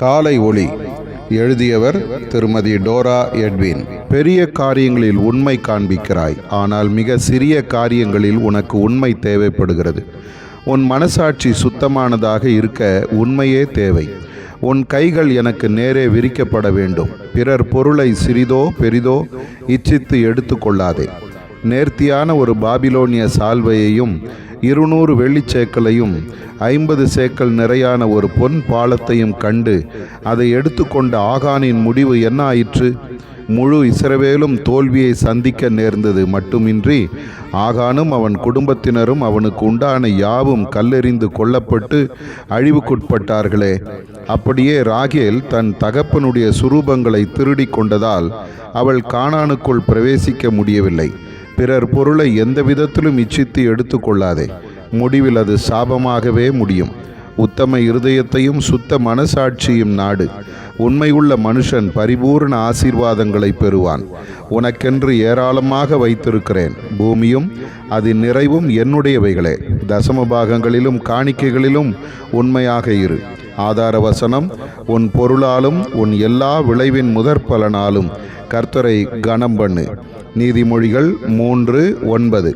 காலை ஒளி. எழுதியவர் திருமதி டோரா எட்வின். பெரிய காரியங்களில் உண்மை காண்பிக்கிறாய், ஆனால் மிக சிறிய காரியங்களில் உனக்கு உண்மை தேவைப்படுகிறது. உன் மனசாட்சி சுத்தமானதாக இருக்க உண்மையே தேவை. உன் கைகள் எனக்கு நேரே விரிக்கப்பட வேண்டும். பிறர் பொருளை சிறிதோ பெரிதோ இச்சித்து எடுத்து கொள்ளாதே. நேர்த்தியான ஒரு பாபிலோனிய சால்வையையும் 200 வெள்ளிச்சேக்கலையும் 50 சேக்கல் நிறையான ஒரு பொன் பாலத்தையும் கண்டு அதை எடுத்துக்கொண்ட ஆகானின் முடிவு என்ன ஆயிற்று? முழு இஸ்ரவேலும் தோல்வியை சந்திக்க நேர்ந்தது மட்டுமின்றி ஆகானும் அவன் குடும்பத்தினரும் அவனுக்கு உண்டான யாவும் கல்லெறிந்து கொல்லப்பட்டு அழிவுக்குட்பட்டார்களே. அப்படியே ராகேல் தன் தகப்பனுடைய சுரூபங்களை திருடி கொண்டதால் அவள் கானானுக்குள் பிரவேசிக்க முடியவில்லை. பிறர் பொருளை எந்த விதத்திலும் இச்சித்து எடுத்து கொள்ளாதே. முடிவில் அது சாபமாகவே முடியும். உத்தம இருதயத்தையும் சுத்த மனசாட்சியும் நாடு. உண்மையுள்ள மனுஷன் பரிபூர்ண ஆசீர்வாதங்களை பெறுவான். உனக்கென்று ஏராளமாக வைத்திருக்கிறேன். பூமியும் அதன் நிறைவும் என்னுடையவைகளே. தசம பாகங்களிலும் காணிக்கைகளிலும் உண்மையாக இரு. ஆதார வசனம்: உன் பொருளாலும் உன் எல்லா விளைவின் முதற் பலனாலும் கர்த்தரை கனம் பண்ணு. நீதிமொழிகள் 3:9.